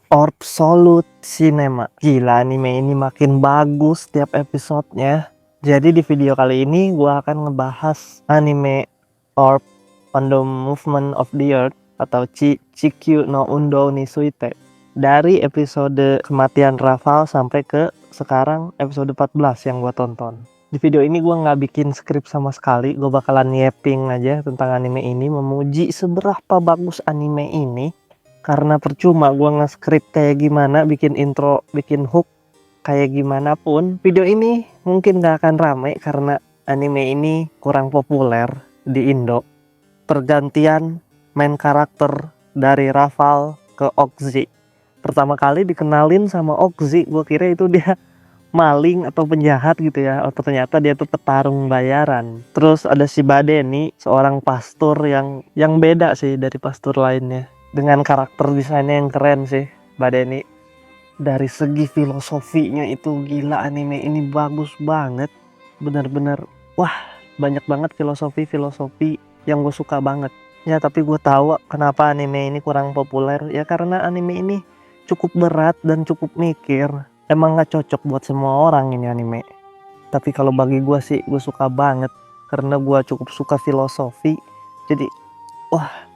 Absolute Cinema. Gila, anime ini makin bagus tiap episodenya. Jadi di video kali ini gua akan ngebahas anime Orb on the Movement of the Earth atau Chikyu no Undo ni Suite. Dari episode kematian Rafal sampai ke sekarang episode 14 yang gua tonton. Di video ini gua nggak bikin skrip sama sekali. Gua bakalan nyepping aja tentang anime ini, memuji seberapa bagus anime ini. Karena percuma gua nge-script kayak gimana, bikin intro, bikin hook kayak gimana pun, video ini mungkin gak akan rame karena anime ini kurang populer di Indo. Pergantian main karakter dari Rafal ke Oxy. Pertama kali dikenalin sama Oxy, gua kira itu dia maling atau penjahat gitu ya. Oh, ternyata dia tuh petarung bayaran. Terus ada si Badeni, seorang pastor yang beda sih dari pastor lainnya. Dengan karakter desainnya yang keren sih, Badeni. Dari segi filosofinya itu gila, anime ini bagus banget. Bener-bener, wah, banyak banget filosofi yang gue suka banget. Ya tapi gue tahu kenapa anime ini kurang populer. Ya karena anime ini cukup berat dan cukup mikir. Emang gak cocok buat semua orang ini anime. Tapi kalau bagi gue sih, gue suka banget. Karena gue cukup suka filosofi. Jadi, wah,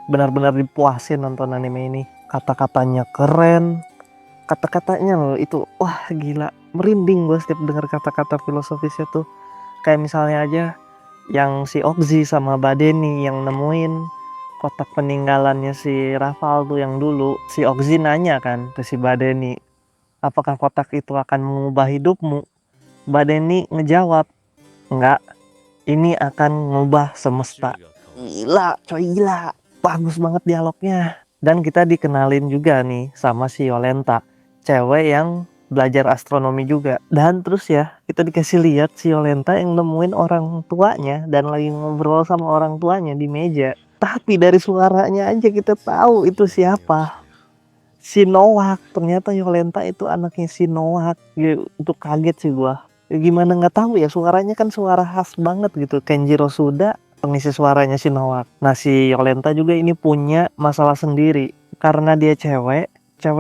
benar-benar dipuasin nonton anime ini. Kata-katanya keren, kata-katanya loh itu, wah gila, merinding gue setiap dengar kata-kata filosofisnya tuh. Kayak misalnya aja yang si Oxy sama Badeni yang nemuin kotak peninggalannya si Rafal tuh yang dulu. Si Oxy nanya kan ke si Badeni, apakah kotak itu akan mengubah hidupmu? Badeni ngejawab, enggak, ini akan mengubah semesta. Gila, coy, gila. Bagus banget dialognya. Dan kita dikenalin juga nih sama si Yolenta, cewek yang belajar astronomi juga. Dan terus ya, kita dikasih lihat si Yolenta yang nemuin orang tuanya dan lagi ngobrol sama orang tuanya di meja. Tapi dari suaranya aja kita tahu itu siapa. Si Noak. Ternyata Yolenta itu anaknya si Noak. Ya, itu kaget sih gua. Ya, gimana nggak tahu ya, suaranya kan suara khas banget gitu. Kenjiro Suda pengisi suaranya si Noak. Nah si Yolenta juga ini punya masalah sendiri karena dia cewek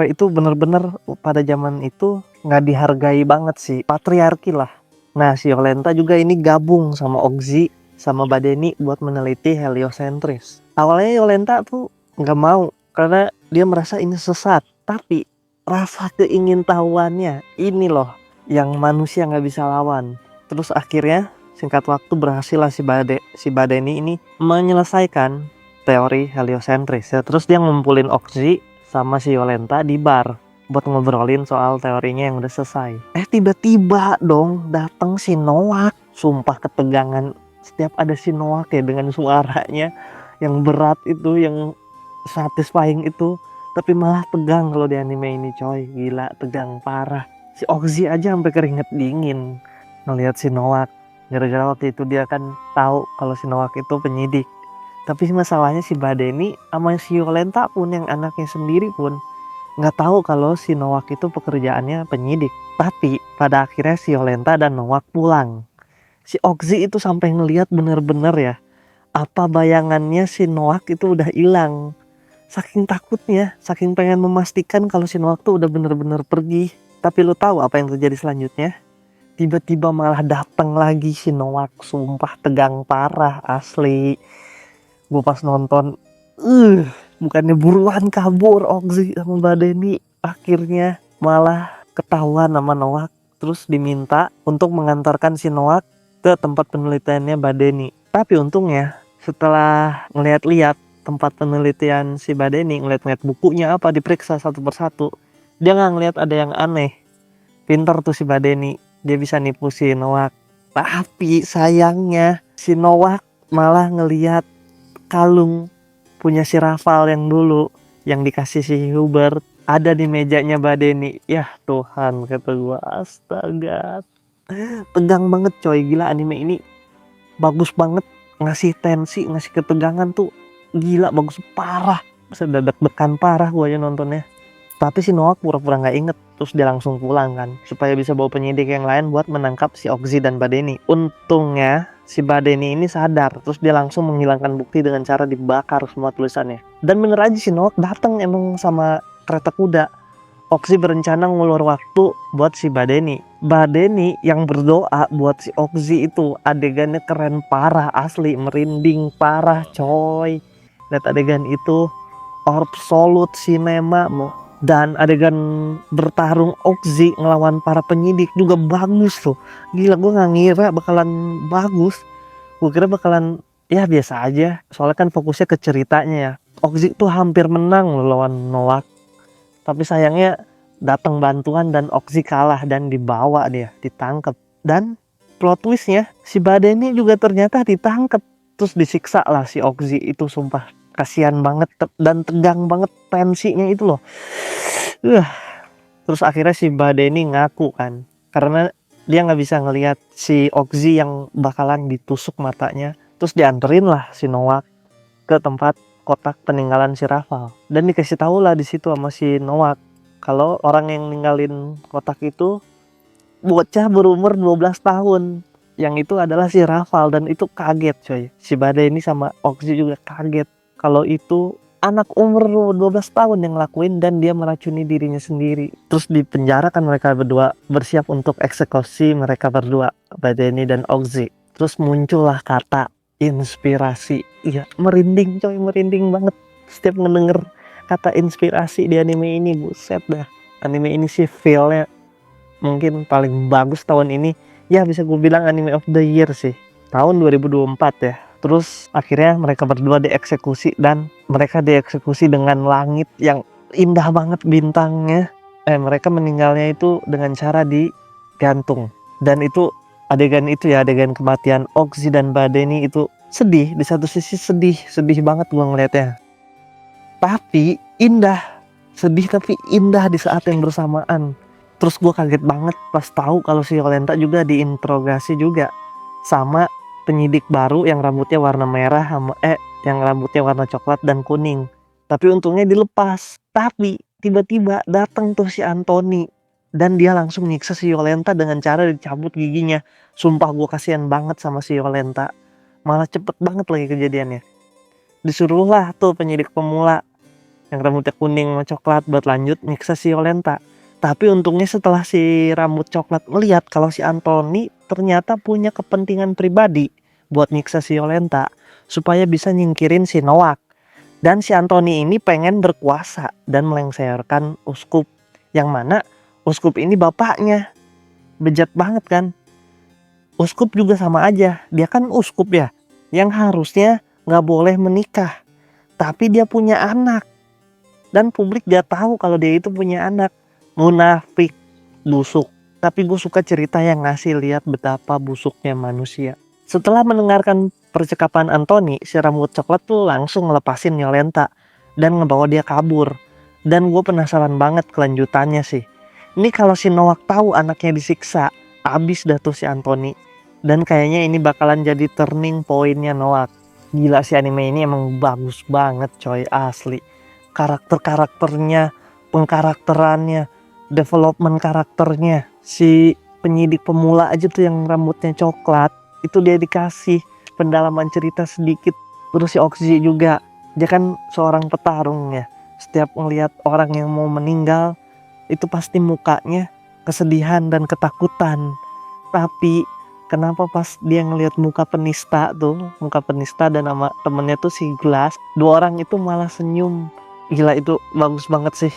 itu bener-bener pada zaman itu nggak dihargai banget sih, patriarki lah. Nah si Yolenta juga ini gabung sama Oxy sama Badeni buat meneliti heliosentris. Awalnya Yolenta tuh nggak mau karena dia merasa ini sesat, tapi rasa keingintahuannya ini loh yang manusia nggak bisa lawan. Terus akhirnya singkat waktu berhasil lah si Badeni ini menyelesaikan teori heliosentris. Ya, terus dia ngumpulin Oxy sama si Yolenta di bar buat ngobrolin soal teorinya yang udah selesai. Tiba-tiba dong datang si Noak. Sumpah ketegangan setiap ada si Noak ya, dengan suaranya yang berat itu, yang satisfying itu. Tapi malah tegang kalau di anime ini, coy. Gila, tegang parah. Si Oxy aja sampai keringet dingin ngelihat si Noak. Gara-gara waktu itu dia kan tahu kalau si Noak itu penyidik. Tapi masalahnya si Badeni sama si Yolenta pun, yang anaknya sendiri pun, nggak tahu kalau si Noak itu pekerjaannya penyidik. Tapi pada akhirnya si Yolenta dan Noak pulang. Si Oxy itu sampai ngelihat bener-bener ya, apa bayangannya si Noak itu udah hilang. Saking takutnya, saking pengen memastikan kalau si Noak tuh udah bener-bener pergi. Tapi lu tahu apa yang terjadi selanjutnya? Tiba-tiba malah datang lagi si Noak. Sumpah tegang parah asli. Gue pas nonton, bukannya buruan kabur Oxy sama Badeni, akhirnya malah ketahuan sama Noak. Terus diminta untuk mengantarkan si Noak ke tempat penelitiannya Badeni. Tapi untungnya setelah ngeliat-liat tempat penelitian si Badeni, ngeliat-ngeliat bukunya apa, diperiksa satu persatu, dia nggak ngeliat ada yang aneh. Pinter tuh si Badeni, dia bisa nipu si Noak. Tapi sayangnya si Noak malah ngelihat kalung punya si Rafal yang dulu, yang dikasih si Hubert, ada di mejanya Badeni. Ya Tuhan, kata gua, astaga, tegang banget coy. Gila, anime ini bagus banget, ngasih tensi, ngasih ketegangan tuh gila, bagus parah. Bisa deg-degan parah gua aja nontonnya. Tapi si Noak pura-pura gak inget, terus dia langsung pulang kan, supaya bisa bawa penyidik yang lain buat menangkap si Oxy dan Badeni. Untungnya si Badeni ini sadar, terus dia langsung menghilangkan bukti dengan cara dibakar semua tulisannya. Dan bener aja si Noak datang emang sama kereta kuda. Oxy berencana ngulur waktu buat si Badeni. Badeni yang berdoa buat si Oxy itu adegannya keren parah, asli merinding parah coy. Lihat adegan itu, absolute cinema mo. Dan adegan bertarung Oxy ngelawan para penyidik juga bagus tuh. Gila, gue gak ngira bakalan bagus. Gue kira bakalan ya biasa aja. Soalnya kan fokusnya ke ceritanya ya. Oxy tuh hampir menang loh lawan Noah. Tapi sayangnya datang bantuan dan Oxy kalah dan dibawa dia, ditangkap. Dan plot twistnya si Badeni juga ternyata ditangkap. Terus disiksa lah si Oxy itu, sumpah. Kasihan banget dan tegang banget tensinya itu loh. Terus akhirnya si Badeni ngaku kan. Karena dia nggak bisa ngelihat si Oxy yang bakalan ditusuk matanya. Terus dianterin lah si Noah ke tempat kotak peninggalan si Raval, dan dikasih tahu lah di situ sama si Noah kalau orang yang ninggalin kotak itu bocah berumur 12 tahun, yang itu adalah si Raval. Dan itu kaget coy, si Badeni sama Oxy juga kaget kalau itu anak umur 12 tahun yang ngelakuin dan dia meracuni dirinya sendiri. Terus di penjara kan mereka berdua bersiap untuk eksekusi mereka berdua, Badeni dan Oxy. Terus muncullah kata inspirasi. Iya, merinding coy, merinding banget setiap ngedenger kata inspirasi di anime ini. Buset dah, anime ini sih feelnya mungkin paling bagus tahun ini ya, bisa gue bilang anime of the year sih tahun 2024 ya. Terus akhirnya mereka berdua dieksekusi, dan mereka dieksekusi dengan langit yang indah banget bintangnya. Mereka meninggalnya itu dengan cara digantung. Dan itu adegan itu ya, adegan kematian Oxy dan Badeni itu sedih. Di satu sisi sedih banget gua ngeliatnya, tapi indah. Sedih tapi indah di saat yang bersamaan. Terus gua kaget banget pas tahu kalau si Yolenta juga diinterogasi juga sama penyidik baru yang rambutnya warna merah sama yang rambutnya warna coklat dan kuning. Tapi untungnya dilepas. Tapi tiba-tiba datang tuh si Anthony dan dia langsung nyiksa si Yolenta dengan cara dicabut giginya. Sumpah gue kasihan banget sama si Yolenta. Malah cepet banget lagi kejadiannya. Disuruhlah tuh penyidik pemula yang rambutnya kuning sama coklat buat lanjut nyiksa si Yolenta. Tapi untungnya setelah si rambut coklat melihat kalau si Anthony ternyata punya kepentingan pribadi buat nyiksa si Yolenta supaya bisa nyingkirin si Noah. Dan si Anthony ini pengen berkuasa dan melengsarkan uskup, yang mana uskup ini bapaknya. Bejat banget kan. Uskup juga sama aja, dia kan uskup ya, yang harusnya gak boleh menikah. Tapi dia punya anak, dan publik gak tahu kalau dia itu punya anak. Munafik, busuk. Tapi gue suka cerita yang ngasih lihat betapa busuknya manusia. Setelah mendengarkan percakapan Anthony, si rambut coklat tuh langsung ngelepasin Yolenta dan ngebawa dia kabur. Dan gue penasaran banget kelanjutannya sih. Ini kalau si Noah tahu anaknya disiksa, abis dah tuh si Anthony. Dan kayaknya ini bakalan jadi turning pointnya Noah. Gila sih, anime ini emang bagus banget coy, asli. Karakter-karakternya, pengkarakterannya, development karakternya. Si penyidik pemula aja tuh yang rambutnya coklat, itu dia dikasih pendalaman cerita sedikit. Terus si Oxy juga, dia kan seorang petarung ya. Setiap ngelihat orang yang mau meninggal, itu pasti mukanya kesedihan dan ketakutan. Tapi kenapa pas dia ngelihat muka penista dan nama temennya tuh si Glass, dua orang itu malah senyum. Gila, itu bagus banget sih.